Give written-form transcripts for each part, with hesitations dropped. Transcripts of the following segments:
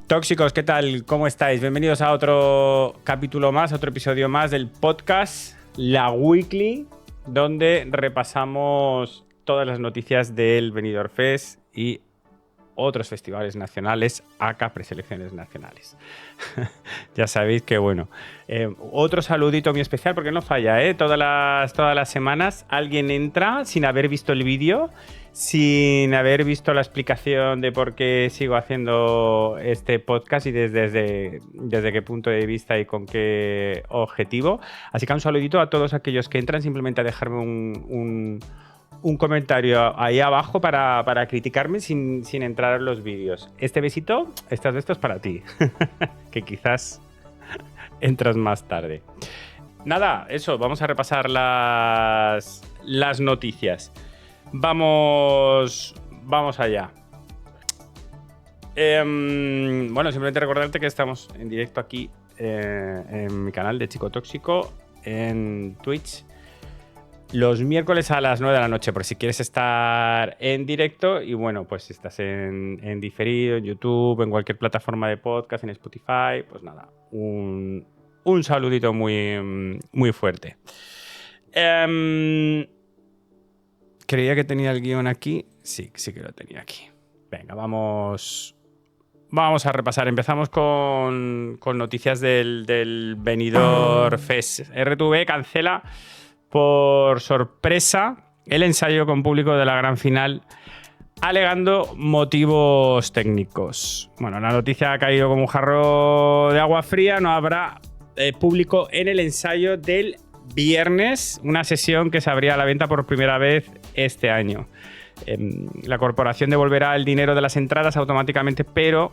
Tóxicos, ¿qué tal? ¿Cómo estáis? Bienvenidos a otro capítulo más, otro episodio más del podcast La Weekly, donde repasamos todas las noticias del Benidorm Fest y otros festivales nacionales, aka preselecciones nacionales. Ya sabéis que, bueno, otro saludito muy especial, porque no falla, ¿eh? Todas las semanas alguien entra sin haber visto el vídeo, sin haber visto la explicación de por qué sigo haciendo este podcast y desde qué punto de vista y con qué objetivo. Así que un saludito a todos aquellos que entran, simplemente a dejarme un comentario ahí abajo para criticarme sin entrar en los vídeos. Este besito, estas de estos para ti, que quizás entras más tarde. Nada, eso, vamos a repasar las noticias. Vamos allá. Bueno, simplemente recordarte que estamos en directo aquí en mi canal de Chico Tóxico, en Twitch, los miércoles a las 9 de la noche, por si quieres estar en directo. Y bueno, pues si estás en diferido, en YouTube, en cualquier plataforma de podcast, en Spotify, pues nada, un saludito muy, muy fuerte. Creía que tenía el guión aquí. Sí que lo tenía aquí. Venga, vamos a repasar. Empezamos con noticias del Benidorm Fest. RTV cancela por sorpresa el ensayo con público de la gran final, alegando motivos técnicos. Bueno, la noticia ha caído como un jarro de agua fría. No habrá público en el ensayo del viernes, una sesión que se abría a la venta por primera vez este año. La corporación devolverá el dinero de las entradas automáticamente, pero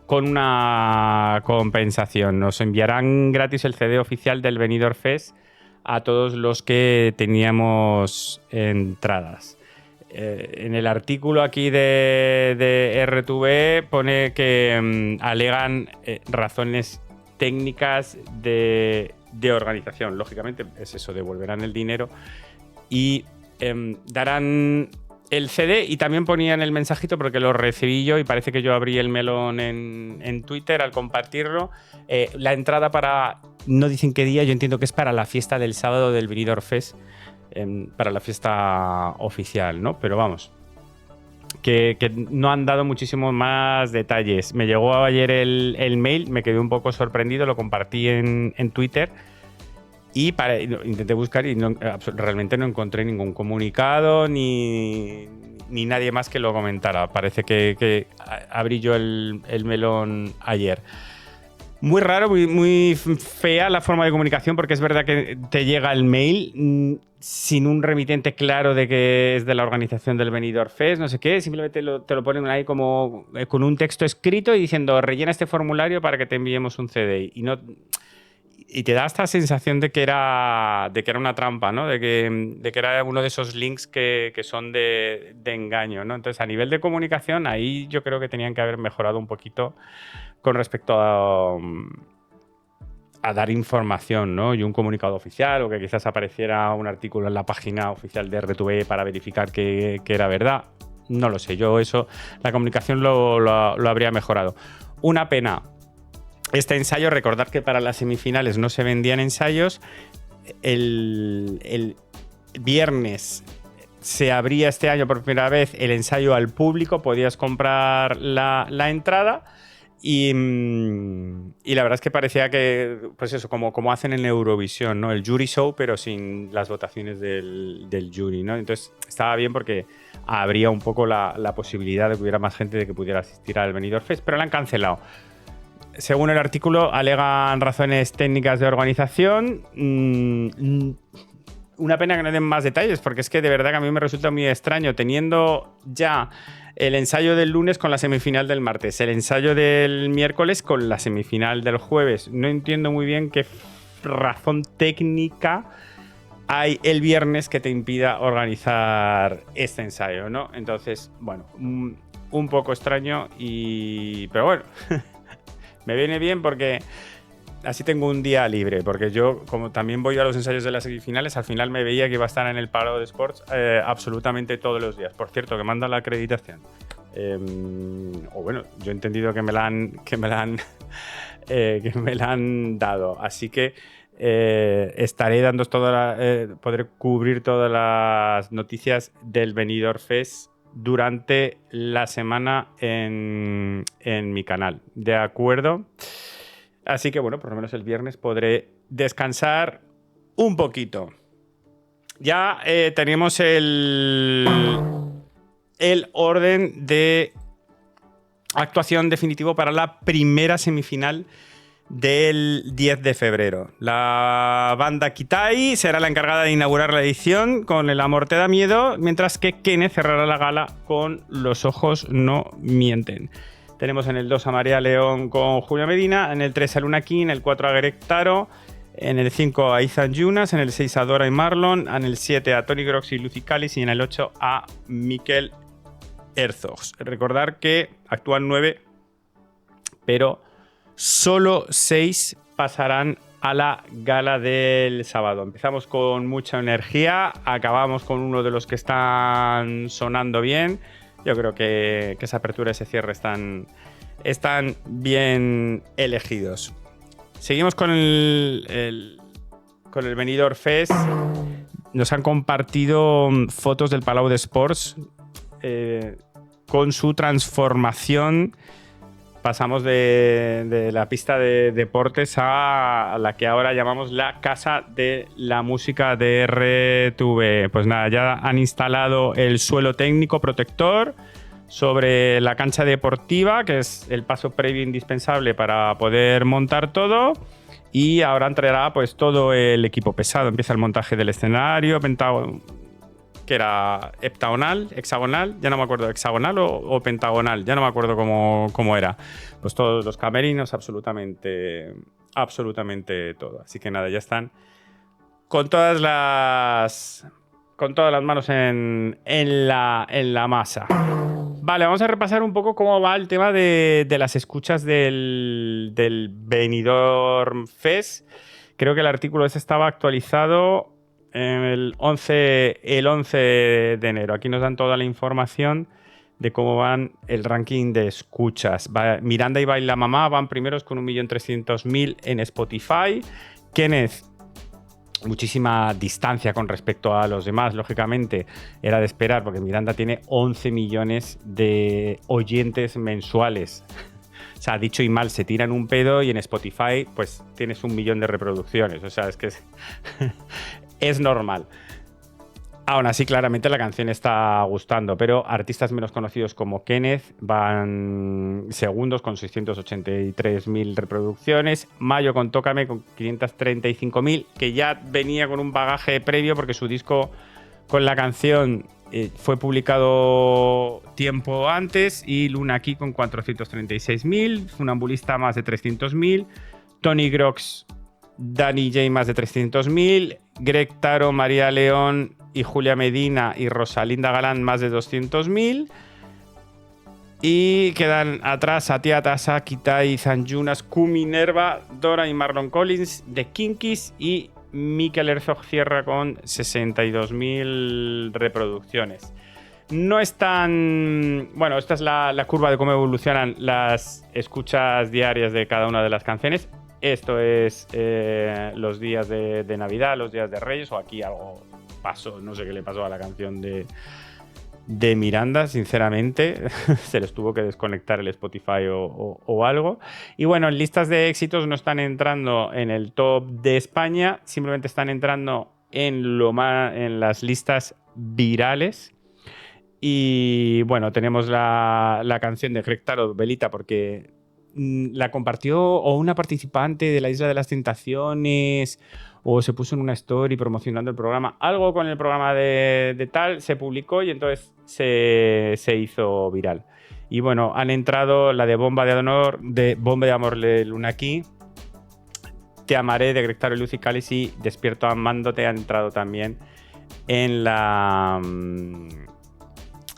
con una compensación. Nos enviarán gratis el CD oficial del Benidorm Fest a todos los que teníamos entradas. En el artículo aquí de RTV pone que alegan razones técnicas de organización. Lógicamente es eso, devolverán el dinero y darán el CD. Y también ponían el mensajito, porque lo recibí yo y parece que yo abrí el melón en Twitter al compartirlo. La entrada para, no dicen qué día, yo entiendo que es para la fiesta del sábado del Benidorm Fest, para la fiesta oficial, ¿no? Pero vamos, que no han dado muchísimos más detalles. Me llegó ayer el mail, me quedé un poco sorprendido, lo compartí en Twitter y intenté buscar y realmente no encontré ningún comunicado ni nadie más que lo comentara. Parece que abrí yo el melón ayer. Muy raro, muy fea la forma de comunicación, porque es verdad que te llega el mail sin un remitente claro de que es de la organización del Benidorm Fest, no sé qué, simplemente te lo ponen ahí como con un texto escrito y diciendo rellena este formulario para que te enviemos un CD. Y te da esta sensación de que era una trampa, ¿no? De que era uno de esos links que son de engaño, ¿no? Entonces, a nivel de comunicación, ahí yo creo que tenían que haber mejorado un poquito con respecto a dar información, ¿no? Y un comunicado oficial, o que quizás apareciera un artículo en la página oficial de RTV para verificar que era verdad. No lo sé, yo eso, la comunicación lo habría mejorado. Una pena. Este ensayo, recordad que para las semifinales no se vendían ensayos. El viernes se abría este año por primera vez el ensayo al público, podías comprar la entrada y la verdad es que parecía que, pues eso, como hacen en Eurovisión, ¿no? El jury show, pero sin las votaciones del jury, ¿no? Entonces estaba bien porque habría un poco la posibilidad de que hubiera más gente de que pudiera asistir al Benidorm Fest, pero la han cancelado. Según el artículo, alegan razones técnicas de organización. Una pena que no den más detalles, porque es que de verdad que a mí me resulta muy extraño, teniendo ya el ensayo del lunes con la semifinal del martes, el ensayo del miércoles con la semifinal del jueves. No entiendo muy bien qué razón técnica hay el viernes que te impida organizar este ensayo, ¿no? Entonces, bueno, un poco extraño, pero bueno. Me viene bien porque así tengo un día libre, porque yo, como también voy a los ensayos de las semifinales, al final me veía que iba a estar en el paro de Sports absolutamente todos los días. Por cierto, que manda la acreditación. O bueno, yo he entendido que me la han dado. Así que estaré dando podré cubrir todas las noticias del Benidorm Fest durante la semana en mi canal. ¿De acuerdo? Así que bueno, por lo menos el viernes podré descansar un poquito. Ya tenemos el orden de actuación definitivo para la primera semifinal del 10 de febrero. La banda Kitai será la encargada de inaugurar la edición con El amor te da miedo, mientras que Kenneth cerrará la gala con Los ojos no mienten. Tenemos en el 2 a María León con Julia Medina, en el 3 a Luna King, en el 4 a Greg Taro, en el 5 a Ethan Jonas, en el 6 a Dora y Marlon, en el 7 a Tony Grox y Lucy Callis y en el 8 a Mikel Herzog. Recordar que actúan 9, pero solo 6 pasarán a la gala del sábado. Empezamos con mucha energía, acabamos con uno de los que están sonando bien. Yo creo que esa apertura y ese cierre están bien elegidos. Seguimos con el Benidorm Fest. Nos han compartido fotos del Palau de Sports con su transformación. Pasamos de la pista de deportes a la que ahora llamamos la Casa de la Música de RTV. Pues nada, ya han instalado el suelo técnico protector sobre la cancha deportiva, que es el paso previo indispensable para poder montar todo. Y ahora entrará pues todo el equipo pesado. Empieza el montaje del escenario, que era hexagonal, ya no me acuerdo, hexagonal o pentagonal, ya no me acuerdo cómo era. Pues todos los camerinos, absolutamente todo. Así que nada, ya están con todas las manos en la masa. Vale, vamos a repasar un poco cómo va el tema de las escuchas del Benidorm Fest. Creo que el artículo ese estaba actualizado el 11 de enero. Aquí nos dan toda la información de cómo van el ranking de escuchas. Miranda y Baila Mamá van primeros con 1.300.000 en Spotify. Kenneth, muchísima distancia con respecto a los demás, lógicamente, era de esperar, porque Miranda tiene 11 millones de oyentes mensuales. O sea, dicho y mal, se tiran un pedo y en Spotify pues tienes 1 millón de reproducciones. O sea, es que es normal. Aún así, claramente la canción está gustando, pero artistas menos conocidos como Kenneth van segundos con 683.000 reproducciones. Mayo con Tócame con 535.000, que ya venía con un bagaje previo porque su disco con la canción fue publicado tiempo antes. Y Luna Key con 436.000, Funambulista más de 300.000, Tony Grox, Danny J más de 300.000, Greg Taro, María León y Julia Medina y Rosalinda Galán más de 200.000. Y quedan atrás Atia Tasa, Kitai, Zanjunas, Kumi, Nerva, Dora y Marlon Collins, The Kinkies, y Mikel Herzog cierra con 62.000 reproducciones. No es tan... Bueno, esta es la curva de cómo evolucionan las escuchas diarias de cada una de las canciones. Esto es los días de Navidad, los días de Reyes, o aquí algo pasó, no sé qué le pasó a la canción de Miranda, sinceramente. Se les tuvo que desconectar el Spotify o algo. Y bueno, en listas de éxitos no están entrando en el top de España, simplemente están entrando en las listas virales. Y bueno, tenemos la canción de Greg Taro, Velita, porque la compartió o una participante de la Isla de las Tentaciones, o se puso en una story promocionando el programa. Algo con el programa de tal se publicó y entonces se hizo viral. Y bueno, han entrado la de Bomba de Amor de Luna Key, Te amaré de Greg Taro y Lucy Callis, y Despierto amándote han entrado también en la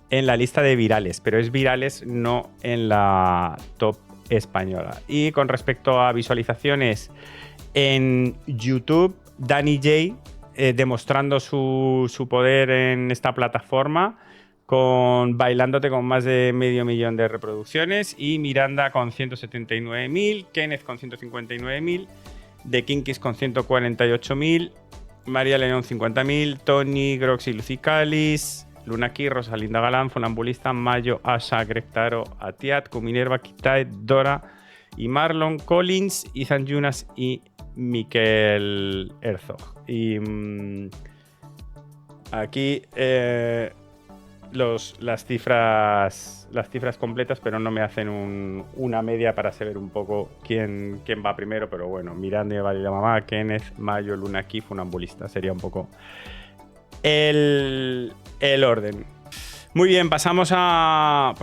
lista de virales, pero es virales, no en la top española. Y con respecto a visualizaciones en YouTube, Danny J demostrando su poder en esta plataforma con Bailándote con más de 500.000 de reproducciones, y Miranda con 179.000, Kenneth con 159.000, The Kinkies con 148.000, María León 50.000, Tony, Groxy, Lucicalis, Luna Key, Rosalinda Galán, Funambulista, Mayo, Asha, Greg Taro, Atiat, Kuminerva, Kitae, Dora y Marlon, Collins, Ethan Yunas y Miquel Herzog. Y aquí las cifras completas, pero no me hacen una media para saber un poco quién va primero, pero bueno, Miranda, Vale la Mamá, Kenneth, Mayo, Luna Key, Funambulista, sería un poco el orden. Muy bien, pasamos a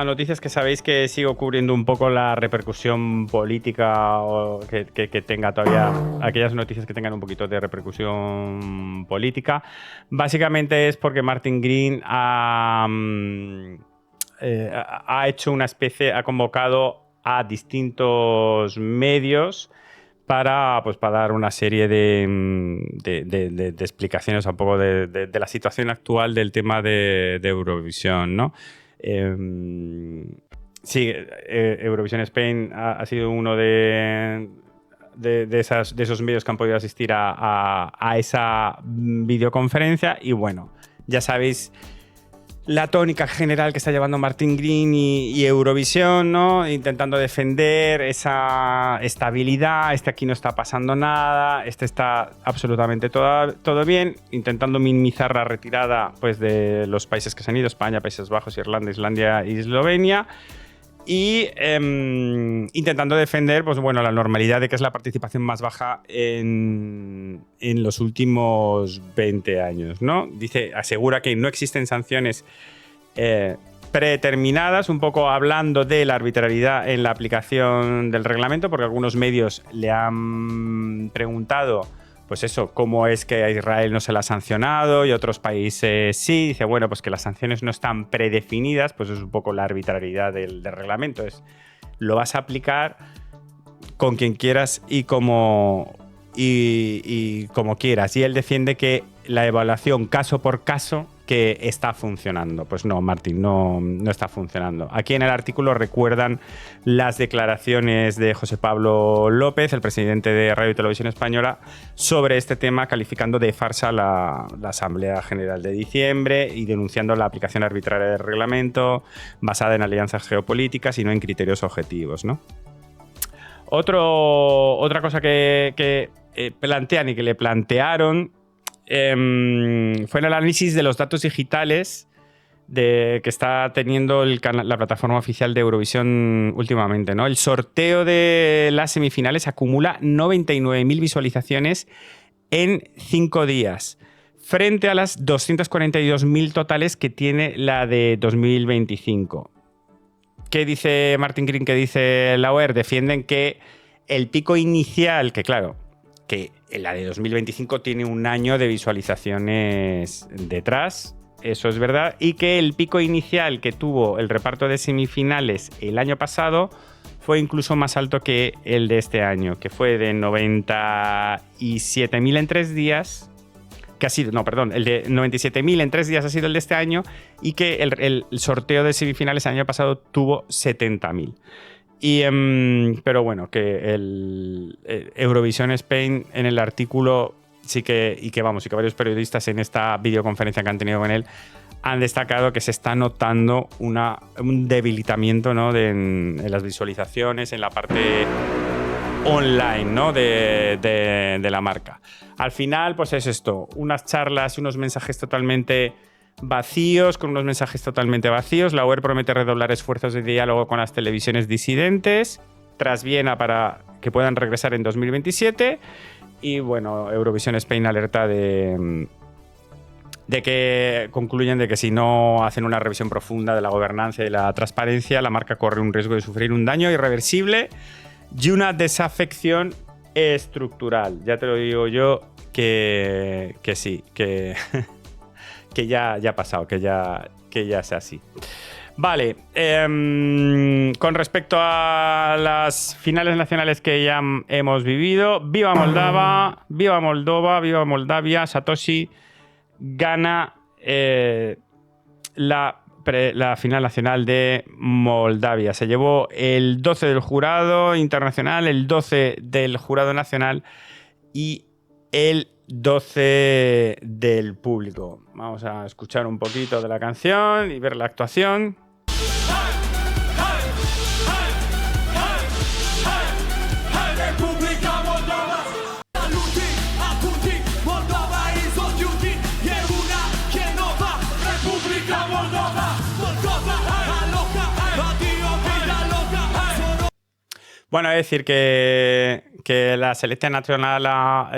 noticias que sabéis que sigo cubriendo un poco la repercusión política, o que tenga todavía aquellas noticias que tengan un poquito de repercusión política. Básicamente es porque Martin Green ha hecho una especie, ha convocado a distintos medios para dar una serie de explicaciones un poco de la situación actual del tema de Eurovisión, ¿no? Sí, Eurovisión Spain ha sido uno de esos medios que han podido asistir a esa videoconferencia, y bueno, ya sabéis la tónica general que está llevando Martin Green y Eurovisión, ¿no? Intentando defender esa estabilidad, aquí no está pasando nada, está absolutamente todo bien, intentando minimizar la retirada de los países que se han ido, España, Países Bajos, Irlanda, Islandia y Eslovenia, y intentando defender la normalidad de que es la participación más baja en los últimos 20 años, ¿no? Asegura que no existen sanciones predeterminadas, un poco hablando de la arbitrariedad en la aplicación del reglamento, porque algunos medios le han preguntado cómo es que a Israel no se la ha sancionado y otros países sí. Dice, bueno, pues que las sanciones no están predefinidas, pues es un poco la arbitrariedad del reglamento. Lo vas a aplicar con quien quieras y como quieras. Y él defiende que la evaluación caso por caso que está funcionando. Pues no, Martín, no está funcionando. Aquí en el artículo recuerdan las declaraciones de José Pablo López, el presidente de Radio y Televisión Española, sobre este tema, calificando de farsa la Asamblea General de diciembre y denunciando la aplicación arbitraria del reglamento basada en alianzas geopolíticas y no en criterios objetivos, ¿no? Otra cosa que plantean y que le plantearon fue el análisis de los datos digitales que está teniendo la plataforma oficial de Eurovisión últimamente, ¿no? El sorteo de las semifinales acumula 99.000 visualizaciones en 5 días, frente a las 242.000 totales que tiene la de 2025. ¿Qué dice Martin Green? ¿Qué dice la OER? Defienden que el pico inicial, que claro, que la de 2025 tiene un año de visualizaciones detrás, eso es verdad, y que el pico inicial que tuvo el reparto de semifinales el año pasado fue incluso más alto que el de este año, que fue de 97.000 en 3 días, el de 97.000 en 3 días ha sido el de este año, y que el sorteo de semifinales el año pasado tuvo 70.000. Pero bueno, que Eurovisión Spain en el artículo sí que varios periodistas en esta videoconferencia que han tenido con él han destacado que se está notando un debilitamiento, ¿no? en las visualizaciones, en la parte online, ¿no? de la marca. Al final, pues es esto, unas charlas y unos mensajes totalmente vacíos, con unos mensajes totalmente vacíos. La OER promete redoblar esfuerzos de diálogo con las televisiones disidentes tras Viena para que puedan regresar en 2027. Y bueno, Eurovisión Spain alerta de que concluyen de que si no hacen una revisión profunda de la gobernanza y la transparencia, la marca corre un riesgo de sufrir un daño irreversible y una desafección estructural. Ya te lo digo yo que sí, que ya ha pasado, que ya sea así. Vale, con respecto a las finales nacionales que ya hemos vivido, viva Moldova, viva Moldavia, Satoshi gana la final nacional de Moldavia. Se llevó el 12 del jurado internacional, el 12 del jurado nacional y el 12 del público. Vamos a escuchar un poquito de la canción y ver la actuación. Bueno, es decir que la selección nacional, la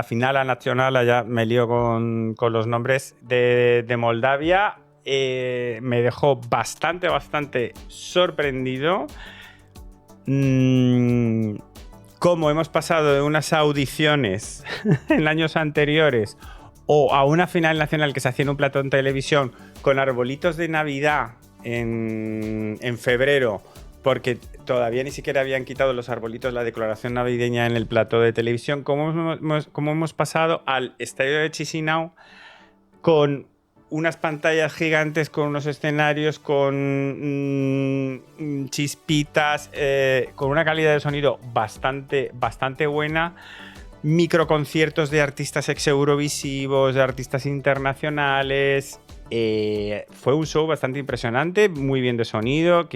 final nacional, ya me lío con los nombres, de Moldavia, me dejó bastante sorprendido. Cómo hemos pasado de unas audiciones en años anteriores o a una final nacional que se hacía en un plató en televisión con arbolitos de Navidad en febrero, porque todavía ni siquiera habían quitado los arbolitos, la declaración navideña en el plató de televisión. ¿Cómo hemos pasado al estadio de Chisinau con unas pantallas gigantes, con unos escenarios, con chispitas, con una calidad de sonido bastante buena, microconciertos de artistas ex-eurovisivos, de artistas internacionales? Fue un show bastante impresionante, muy bien de sonido,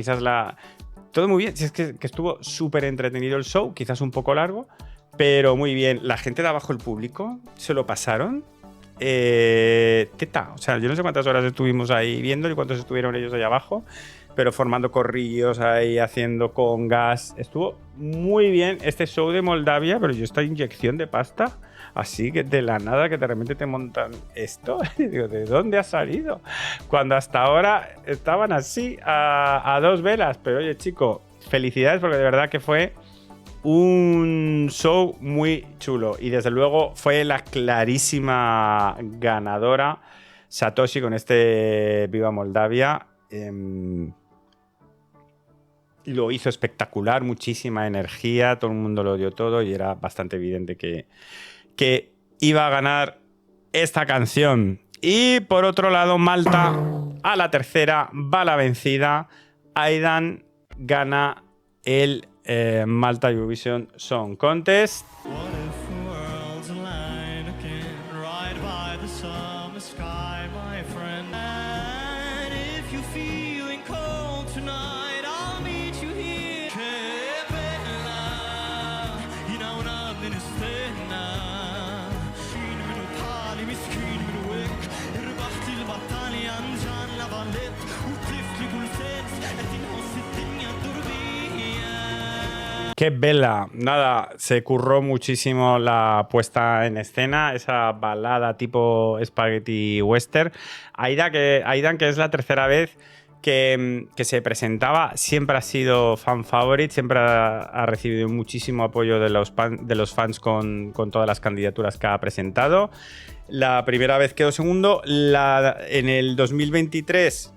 todo muy bien. Si es que estuvo súper entretenido el show, quizás un poco largo, pero muy bien. La gente de abajo, el público, se lo pasaron. Teta. O sea, yo no sé cuántas horas estuvimos ahí viendo y cuántos estuvieron ellos ahí abajo, pero formando corrillos ahí, haciendo congas. Estuvo muy bien este show de Moldavia, pero yo esta inyección de pasta, así que de la nada, que de repente te montan esto. Digo, ¿de dónde ha salido? Cuando hasta ahora estaban así, a dos velas. Pero oye, chico, felicidades, porque de verdad que fue un show muy chulo. Y desde luego fue la clarísima ganadora Satoshi con este Viva Moldavia. Lo hizo espectacular, muchísima energía, todo el mundo lo dio todo y era bastante evidente que iba a ganar esta canción. Y por otro lado, Malta, a la tercera, va la vencida. Aidan gana el Malta Eurovision Song Contest. ¡Qué bella! Nada, se curró muchísimo la puesta en escena, esa balada tipo spaghetti western. Aidan, que es la tercera vez que se presentaba, siempre ha sido fan favorite, siempre ha recibido muchísimo apoyo de los fans con todas las candidaturas que ha presentado. La primera vez quedó segundo, en el 2023...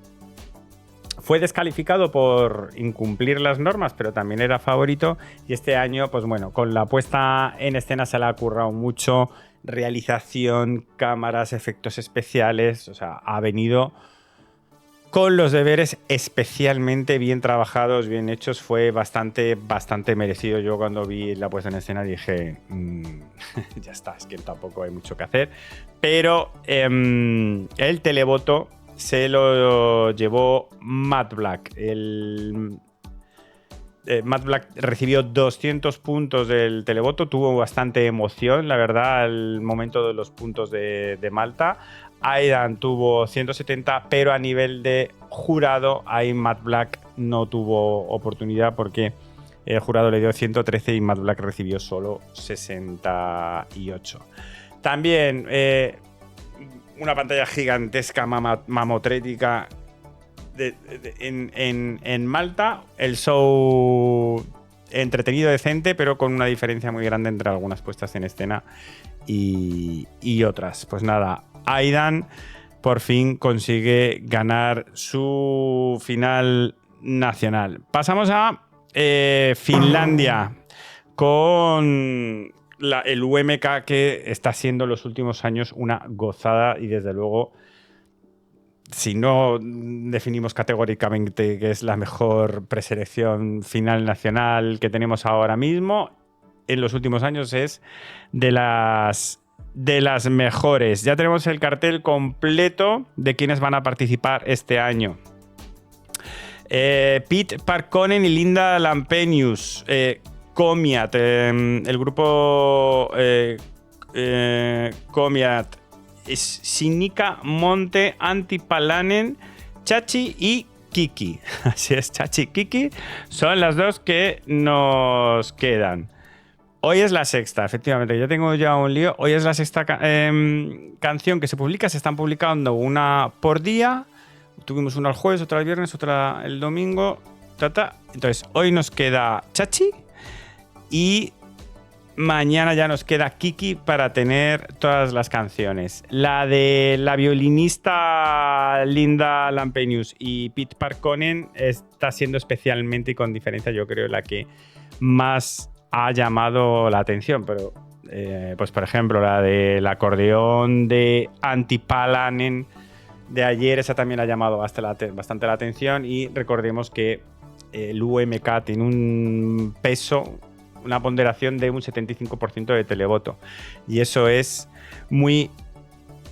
fue descalificado por incumplir las normas, pero también era favorito. Y este año, pues bueno, con la puesta en escena se le ha currado mucho. Realización, cámaras, efectos especiales. O sea, ha venido con los deberes especialmente bien trabajados, bien hechos. Fue bastante merecido. Yo cuando vi la puesta en escena dije, ya está, es que tampoco hay mucho que hacer. Pero el televoto se lo llevó Matt Black. Matt Black recibió 200 puntos del televoto, tuvo bastante emoción, la verdad, al momento de los puntos de Malta. Aidan tuvo 170, pero a nivel de jurado, ahí Matt Black no tuvo oportunidad porque el jurado le dio 113 y Matt Black recibió solo 68. También una pantalla gigantesca, mamotrética en Malta. El show entretenido, decente, pero con una diferencia muy grande entre algunas puestas en escena y otras. Pues nada, Aidan por fin consigue ganar su final nacional. Pasamos a Finlandia con el UMK, que está siendo los últimos años una gozada y desde luego si no definimos categóricamente que es la mejor preselección final nacional que tenemos ahora mismo, en los últimos años es de las mejores. Ya tenemos el cartel completo de quienes van a participar este año. Pete Parkkonen y Linda Lampenius. Comiat, el grupo Comiat. Sinikka Monte, Antti Palanen, Chachi y Kiki. Así es, Chachi y Kiki son las dos que nos quedan. Hoy es la sexta, efectivamente. Yo tengo ya un lío. Hoy es la sexta canción que se publica. Se están publicando una por día. Tuvimos una el jueves, otra el viernes, otra el domingo. Entonces, hoy nos queda Chachi y mañana ya nos queda Kiki para tener todas las canciones. La de la violinista Linda Lampenius y Pete Parkkonen está siendo especialmente y con diferencia, yo creo, la que más ha llamado la atención. Pero, pues por ejemplo, la del acordeón de Antti Palanen de ayer, esa también ha llamado bastante la atención. Y recordemos que el UMK tiene un peso, una ponderación de un 75% de televoto. Y eso es muy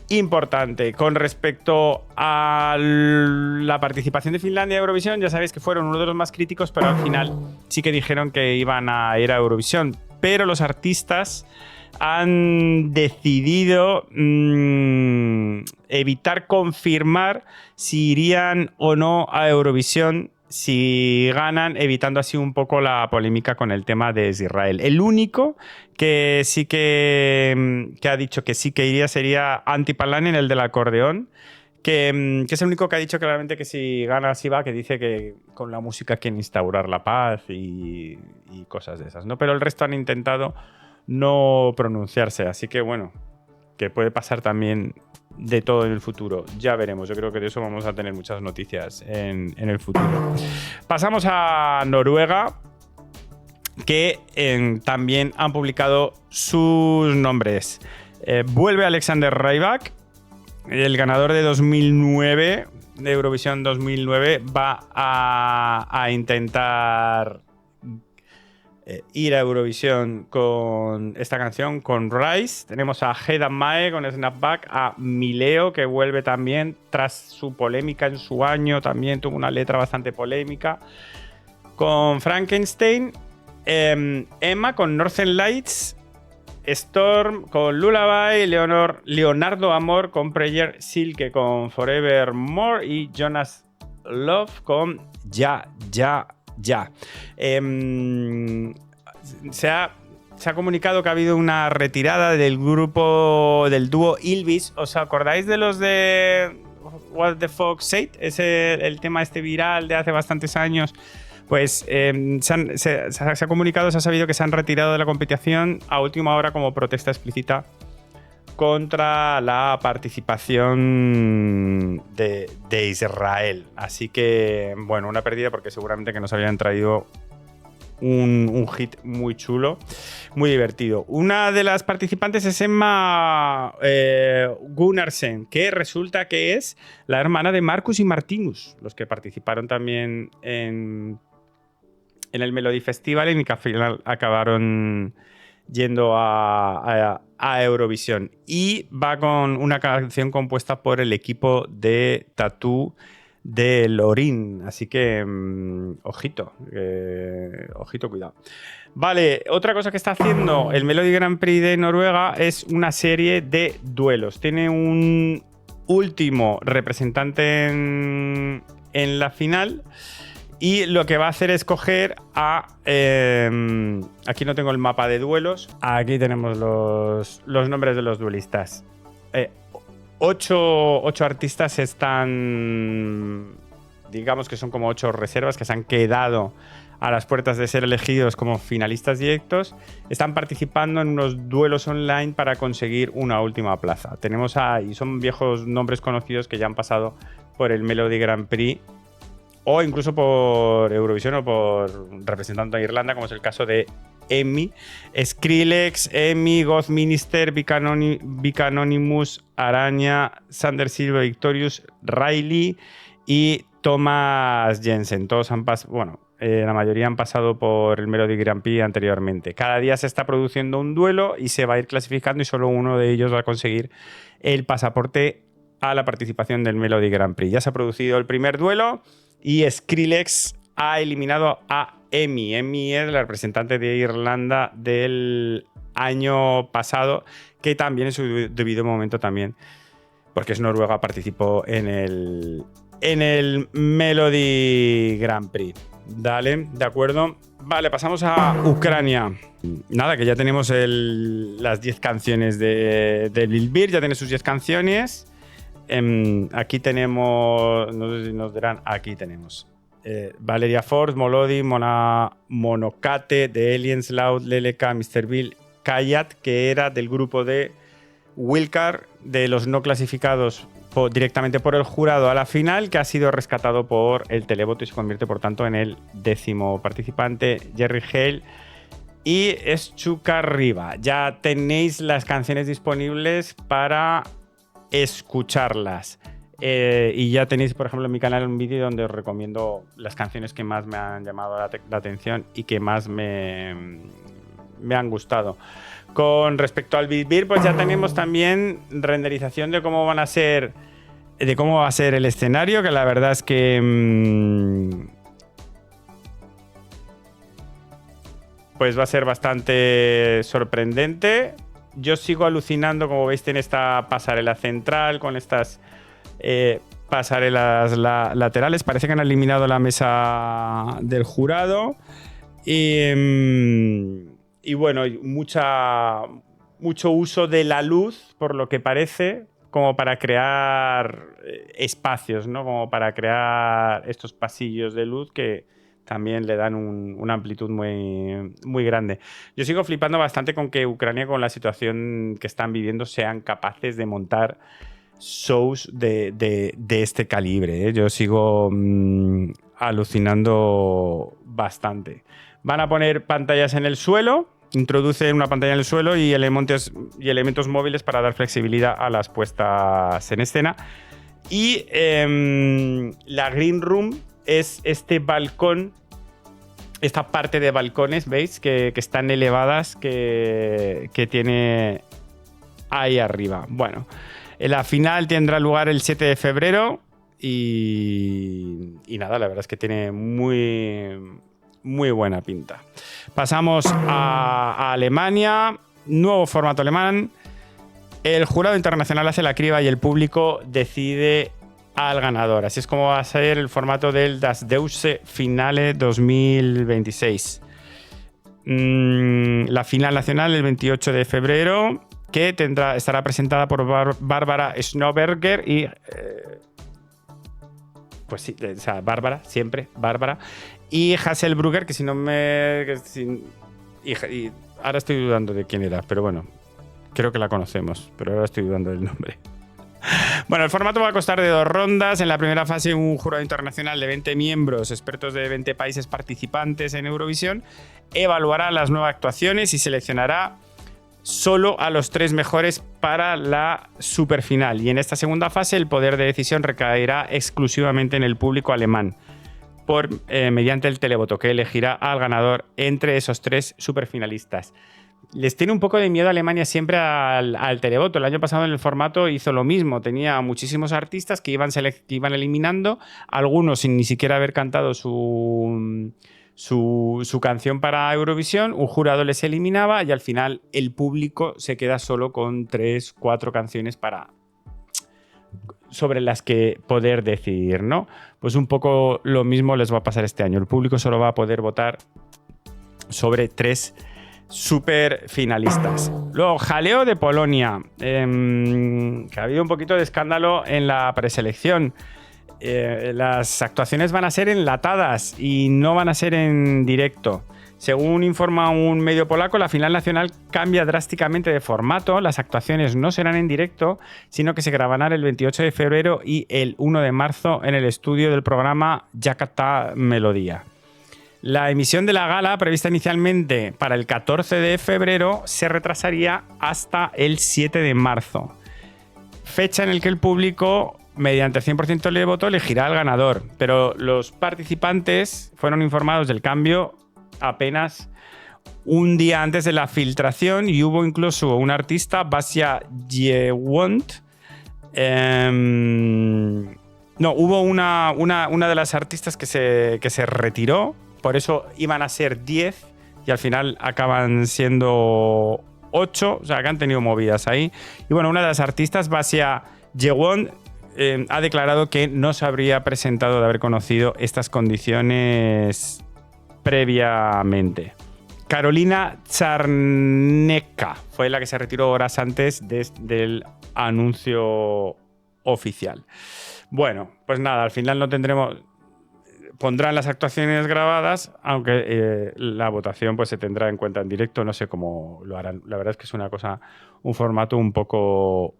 importante. Con respecto a la participación de Finlandia en Eurovisión, ya sabéis que fueron uno de los más críticos, pero al final sí que dijeron que iban a ir a Eurovisión. Pero los artistas han decidido evitar confirmar si irían o no a Eurovisión si ganan, evitando así un poco la polémica con el tema de Israel. El único que sí que ha dicho que sí que iría sería Antti Palanen, el del acordeón, que es el único que ha dicho claramente que si gana sí va, que dice que con la música quieren instaurar la paz y cosas de esas, ¿no? Pero el resto han intentado no pronunciarse, así que bueno, que puede pasar también de todo en el futuro. Ya veremos, yo creo que de eso vamos a tener muchas noticias en el futuro. Pasamos a Noruega, que también han publicado sus nombres. Vuelve Alexander Rybak, el ganador de 2009, de Eurovisión 2009, va a intentar ir a Eurovisión con esta canción, con Rise. Tenemos a Head Mae con Snapback, a Mileo, que vuelve también tras su polémica en su año, también tuvo una letra bastante polémica, con Frankenstein, Emma con Northern Lights, Storm con Lullaby, Leonardo Amor con Prayer, Silke con Forevermore y Jonas Love con Ya. Se ha comunicado que ha habido una retirada del grupo, del dúo Ylvis. ¿Os acordáis de los de What the Fox Said? Es el tema este viral de hace bastantes años. Pues se ha comunicado, se ha sabido que se han retirado de la competición a última hora como protesta explícita contra la participación de Israel. Así que, bueno, una pérdida porque seguramente que nos habían traído un hit muy chulo, muy divertido. Una de las participantes es Emma Gunnarsen, que resulta que es la hermana de Marcus y Martinus, los que participaron también en el Melody Festival y que al final acabaron yendo a Eurovisión. Y va con una canción compuesta por el equipo de Tattoo de Lorin. Así que, ojito, cuidado. Vale, otra cosa que está haciendo el Melody Grand Prix de Noruega es una serie de duelos. Tiene un último representante en la final. Y lo que va a hacer es coger a... aquí no tengo el mapa de duelos. Aquí tenemos los nombres de los duelistas. 8 artistas están... Digamos que son como 8 reservas que se han quedado a las puertas de ser elegidos como finalistas directos. Están participando en unos duelos online para conseguir una última plaza. Tenemos ahí... Son viejos nombres conocidos que ya han pasado por el Melody Grand Prix o incluso por Eurovisión o por representando a Irlanda, como es el caso de EMI, Skrillex, EMI, God Minister, Vicanonimus, Araña, Sander Silva, Victorious, Riley y Thomas Jensen. Todos han pasado, la mayoría han pasado por el Melody Grand Prix anteriormente. Cada día se está produciendo un duelo y se va a ir clasificando y solo uno de ellos va a conseguir el pasaporte a la participación del Melody Grand Prix. Ya se ha producido el primer duelo y Skrillex ha eliminado a EMI. EMI es la representante de Irlanda del año pasado, que también en su debido momento también, porque es noruega, participó en el Melody Grand Prix. Dale, de acuerdo. Vale, pasamos a Ucrania. Nada, que ya tenemos las 10 canciones de Lil Beer, ya tiene sus 10 canciones. Aquí tenemos, no sé si nos dirán, aquí tenemos Valeria Force, Molody, Monocate, The Aliens, Loud, Leleka, Mr. Bill, Kayat, que era del grupo de Wilcar, de los no clasificados directamente por el jurado a la final, que ha sido rescatado por el televoto y se convierte por tanto en el 10º participante, Jerry Hale y Eschuca Riva. Ya tenéis las canciones disponibles para escucharlas. Y ya tenéis, por ejemplo, en mi canal un vídeo donde os recomiendo las canciones que más me han llamado la atención y que más me han gustado. Con respecto al Lil Beer, pues ya tenemos también renderización de cómo va a ser el escenario, que la verdad es que pues va a ser bastante sorprendente. Yo sigo alucinando, como veis, en esta pasarela central con estas pasarelas laterales. Parece que han eliminado la mesa del jurado y bueno, mucho uso de la luz, por lo que parece, como para crear espacios, ¿no? Como para crear estos pasillos de luz que también le dan una amplitud muy, muy grande. Yo sigo flipando bastante con que Ucrania, con la situación que están viviendo, sean capaces de montar shows de este calibre, ¿eh? Yo sigo alucinando bastante. Van a poner pantallas en el suelo, introducen una pantalla en el suelo y elementos móviles para dar flexibilidad a las puestas en escena. Y la Green Room es este balcón, esta parte de balcones, ¿veis? Que están elevadas, que tiene ahí arriba. Bueno, la final tendrá lugar el 7 de febrero y nada, la verdad es que tiene muy buena pinta. Pasamos a Alemania, nuevo formato alemán. El jurado internacional hace la criba y el público decide al ganador. Así es como va a ser el formato del Das Deutsche Finale 2026. La final nacional el 28 de febrero, que estará presentada por Bárbara Schnoberger y... pues sí, o sea, Bárbara, siempre, Bárbara. Y Hasselbrugger, que si no me... y ahora estoy dudando de quién era, pero bueno, creo que la conocemos, pero ahora estoy dudando del nombre. Bueno, el formato va a constar de 2 rondas. En la primera fase, un jurado internacional de 20 miembros, expertos de 20 países participantes en Eurovisión, evaluará las nuevas actuaciones y seleccionará solo a los 3 mejores para la superfinal. Y en esta segunda fase, el poder de decisión recaerá exclusivamente en el público alemán, mediante el televoto, que elegirá al ganador entre esos 3 superfinalistas. Les tiene un poco de miedo a Alemania siempre al televoto. El año pasado en el formato hizo lo mismo. Tenía muchísimos artistas que iban eliminando, algunos sin ni siquiera haber cantado su canción para Eurovisión. Un jurado les eliminaba y al final el público se queda solo con 3, 4 canciones sobre las que poder decidir, ¿no? Pues un poco lo mismo les va a pasar este año. El público solo va a poder votar sobre 3 super finalistas. Luego, jaleo de Polonia, que ha habido un poquito de escándalo en la preselección. Las actuaciones van a ser enlatadas y no van a ser en directo. Según informa un medio polaco, la final nacional cambia drásticamente de formato. Las actuaciones no serán en directo, sino que se grabarán el 28 de febrero y el 1 de marzo en el estudio del programa Jakarta Melodia. La emisión de la gala, prevista inicialmente para el 14 de febrero, se retrasaría hasta el 7 de marzo, fecha en la que el público, mediante 100% de voto, elegirá al ganador. Pero los participantes fueron informados del cambio apenas un día antes de la filtración y hubo incluso un artista, Basia Yewont. Hubo una de las artistas que se retiró. Por eso iban a ser 10 y al final acaban siendo 8, o sea que han tenido movidas ahí. Y bueno, una de las artistas, Basia Yewon, ha declarado que no se habría presentado de haber conocido estas condiciones previamente. Carolina Czarnecka fue la que se retiró horas antes del anuncio oficial. Bueno, pues nada, al final no tendremos... Pondrán las actuaciones grabadas, aunque la votación pues se tendrá en cuenta en directo. No sé cómo lo harán. La verdad es que es un formato un poco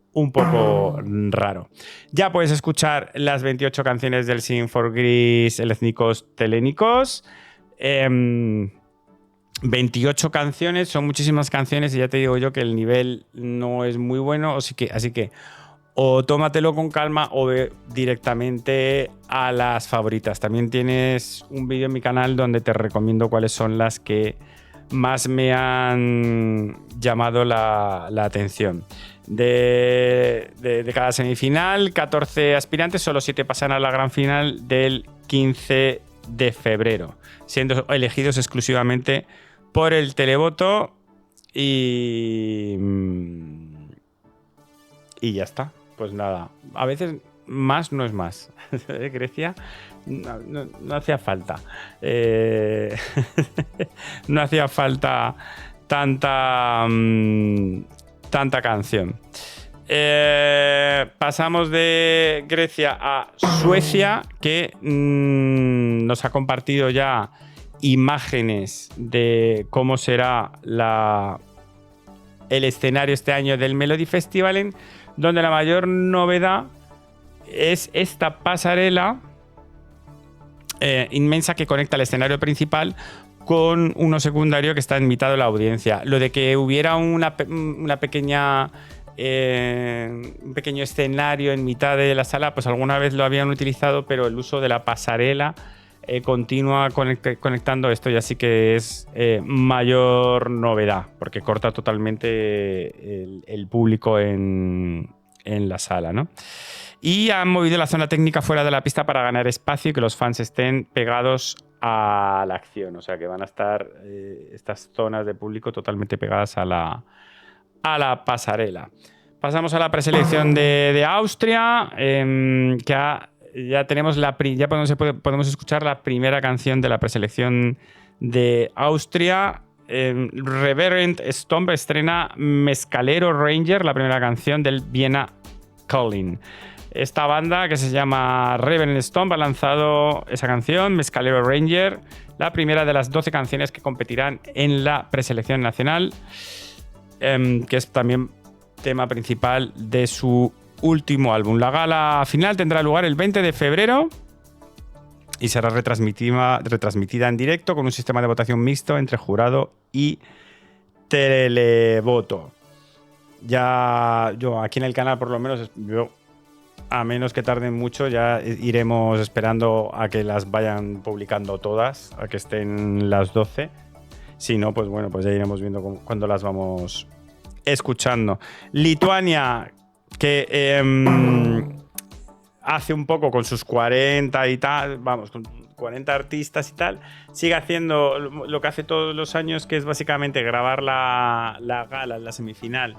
raro. Ya puedes escuchar las 28 canciones del Sing for Gris, Eleznikos Telénicos. 28 canciones, son muchísimas canciones y ya te digo yo que el nivel no es muy bueno, así que o tómatelo con calma o ve directamente a las favoritas. También tienes un vídeo en mi canal donde te recomiendo cuáles son las que más me han llamado la atención. De cada semifinal, 14 aspirantes, solo 7 pasan a la gran final del 15 de febrero, siendo elegidos exclusivamente por el televoto y ya está. Pues nada, a veces más no es más. Grecia no hacía falta. No hacía falta tanta canción. Pasamos de Grecia a Suecia, que nos ha compartido ya imágenes de cómo será el escenario este año del Melody Festival, donde la mayor novedad es esta pasarela inmensa que conecta el escenario principal con uno secundario que está en mitad de la audiencia. Lo de que hubiera un pequeño escenario en mitad de la sala, pues alguna vez lo habían utilizado, pero el uso de la pasarela continúa conectando esto, y así que es mayor novedad, porque corta totalmente el público en la sala, ¿no? Y han movido la zona técnica fuera de la pista para ganar espacio y que los fans estén pegados a la acción. O sea que van a estar estas zonas de público totalmente pegadas a la pasarela. Pasamos a la preselección de Austria, que ya tenemos ya podemos escuchar la primera canción de la preselección de Austria. Reverend Stomp estrena Mescalero Ranger, la primera canción del Vienna Calling. Esta banda, que se llama Reverend Stomp, ha lanzado esa canción, Mescalero Ranger, la primera de las 12 canciones que competirán en la preselección nacional, que es también tema principal de su último álbum. La gala final tendrá lugar el 20 de febrero y será retransmitida en directo con un sistema de votación mixto entre jurado y televoto. Ya yo aquí en el canal, por lo menos, a menos que tarden mucho, ya iremos esperando a que las vayan publicando todas, a que estén las 12. Si no, pues bueno, pues ya iremos viendo cuándo las vamos escuchando. Lituania, que hace un poco con sus 40 y tal, vamos, con 40 artistas y tal, sigue haciendo lo que hace todos los años, que es básicamente grabar la gala, la semifinal,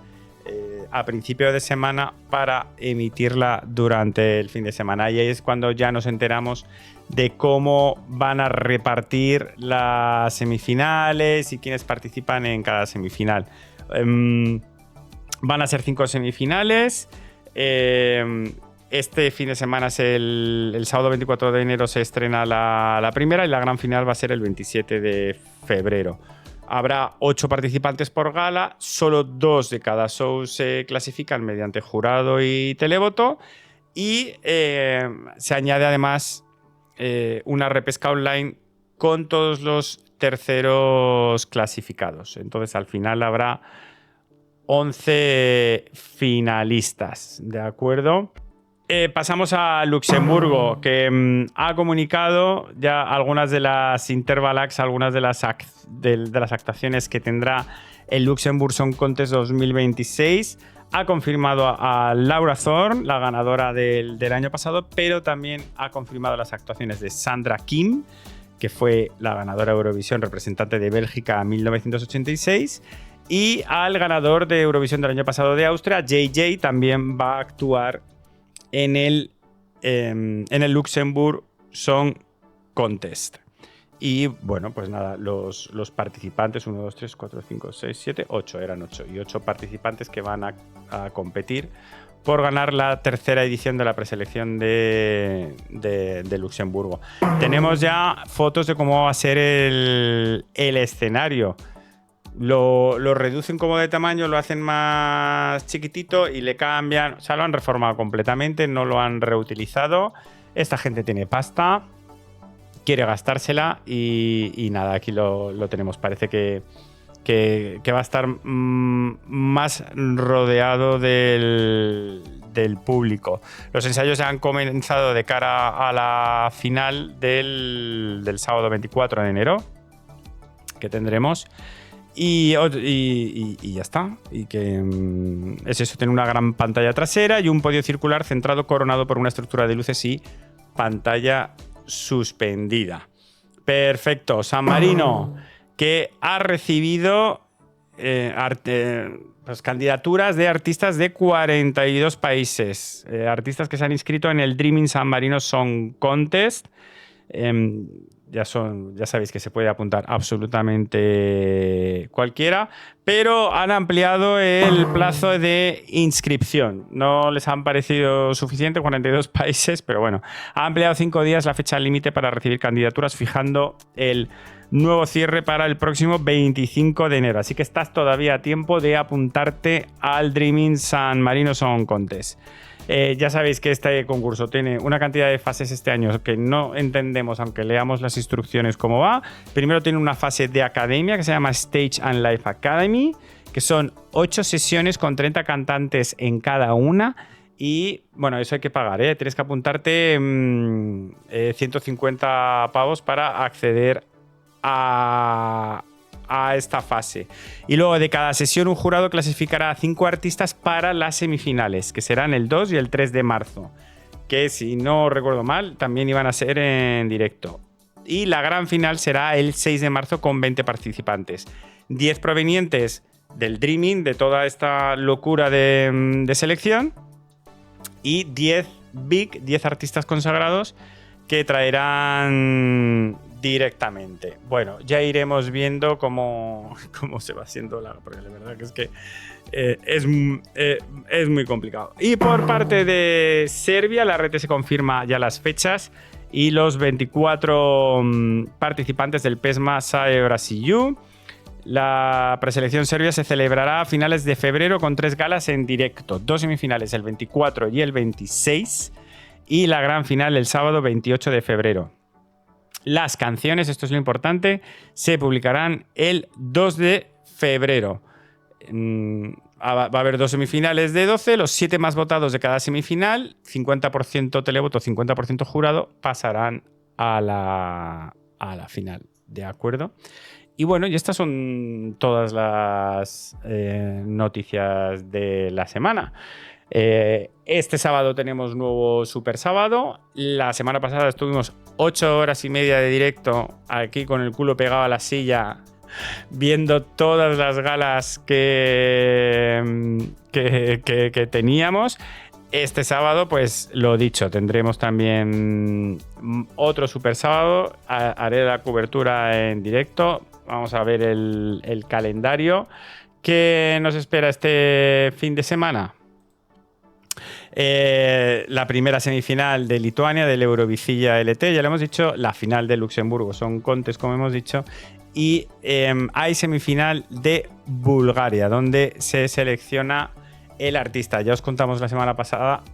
a principio de semana para emitirla durante el fin de semana. Y ahí es cuando ya nos enteramos de cómo van a repartir las semifinales y quiénes participan en cada semifinal. Van a ser 5 semifinales. Este fin de semana es el sábado 24 de enero se estrena la primera, y la gran final va a ser el 27 de febrero. Habrá 8 participantes por gala, solo 2 de cada show se clasifican mediante jurado y televoto, y se añade además una repesca online con todos los terceros clasificados. Entonces, al final habrá 11 finalistas, ¿de acuerdo? Pasamos a Luxemburgo, que ha comunicado ya algunas de las Interval Acts, algunas de las actuaciones que tendrá el Luxembourg Song Contest 2026. Ha confirmado a Laura Thorne, la ganadora del año pasado, pero también ha confirmado las actuaciones de Sandra Kim, que fue la ganadora de Eurovisión, representante de Bélgica en 1986, y al ganador de Eurovisión del año pasado de Austria, JJ, también va a actuar en el Luxembourg Song Contest. Y bueno, pues nada, los participantes, 1, 2, 3, 4, 5, 6, 7, 8, eran 8. Y 8 participantes que van a competir por ganar la tercera edición de la preselección de Luxemburgo. Tenemos ya fotos de cómo va a ser el escenario. Lo reducen como de tamaño, lo hacen más chiquitito y le cambian. O sea, lo han reformado completamente, no lo han reutilizado. Esta gente tiene pasta, quiere gastársela y nada, aquí lo tenemos. Parece que va a estar más rodeado del público. Los ensayos ya han comenzado de cara a la final del sábado 24 de enero, que tendremos. Y ya está. Y que es eso, tiene una gran pantalla trasera y un podio circular centrado coronado por una estructura de luces y pantalla suspendida. Perfecto. San Marino, que ha recibido pues, candidaturas de artistas de 42 países. Artistas que se han inscrito en el Dreaming San Marino Song Contest. Ya sabéis que se puede apuntar absolutamente cualquiera, pero han ampliado el plazo de inscripción. No les han parecido suficiente 42 países, pero bueno, ha ampliado 5 días la fecha límite para recibir candidaturas, fijando el nuevo cierre para el próximo 25 de enero. Así que estás todavía a tiempo de apuntarte al Dreaming San Marino Song Contest. Ya sabéis que este concurso tiene una cantidad de fases este año que no entendemos, aunque leamos las instrucciones cómo va. Primero tiene una fase de academia que se llama Stage and Live Academy, que son 8 sesiones con 30 cantantes en cada una. Y bueno, eso hay que pagar, ¿eh? Tienes que apuntarte 150 pavos para acceder a esta fase. Y luego de cada sesión un jurado clasificará a 5 artistas para las semifinales, que serán el 2 y el 3 de marzo, que si no recuerdo mal también iban a ser en directo. Y la gran final será el 6 de marzo con 20 participantes, 10 provenientes del Dreaming, de toda esta locura de selección, y 10 artistas consagrados que traerán directamente. Bueno, ya iremos viendo cómo se va haciendo porque la verdad que es que es muy complicado. Y por parte de Serbia, la red se confirma ya las fechas y los 24 participantes del PESMA SAE Brasilu. La preselección serbia se celebrará a finales de febrero con 3 galas en directo, 2 semifinales el 24 y el 26 y la gran final el sábado 28 de febrero. Las canciones, esto es lo importante, se publicarán el 2 de febrero. Va a haber 2 semifinales de 12, los 7 más votados de cada semifinal, 50% televoto, 50% jurado, pasarán a la final, ¿de acuerdo? Y bueno, y estas son todas las noticias de la semana. Este sábado tenemos nuevo Super Sábado. La semana pasada estuvimos 8 horas y media de directo aquí con el culo pegado a la silla viendo todas las galas que teníamos. Este sábado, pues lo dicho, tendremos también otro Super Sábado. Haré la cobertura en directo. Vamos a ver el calendario. ¿Qué nos espera este fin de semana? La primera semifinal de Lituania, del Eurovicilla LT, ya lo hemos dicho, la final de Luxemburgo Song Contest, como hemos dicho, y hay semifinal de Bulgaria, donde se selecciona el artista. Ya os contamos la semana pasada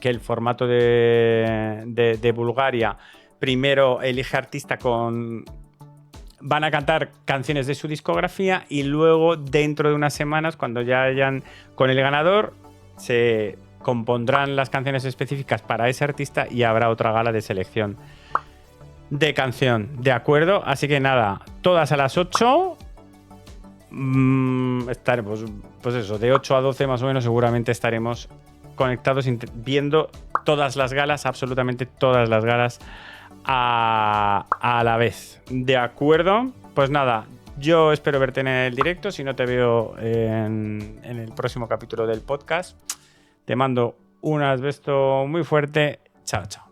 que el formato de Bulgaria primero elige artista van a cantar canciones de su discografía y luego dentro de unas semanas, cuando ya hayan con el ganador, se compondrán las canciones específicas para ese artista y habrá otra gala de selección de canción, ¿de acuerdo? Así que nada, todas a las 8. Estaremos, pues eso, de 8 a 12 más o menos seguramente estaremos conectados viendo todas las galas, absolutamente todas las galas a la vez. ¿De acuerdo? Pues nada, yo espero verte en el directo. Si no te veo en el próximo capítulo del podcast, te mando un beso muy fuerte. Chao, chao.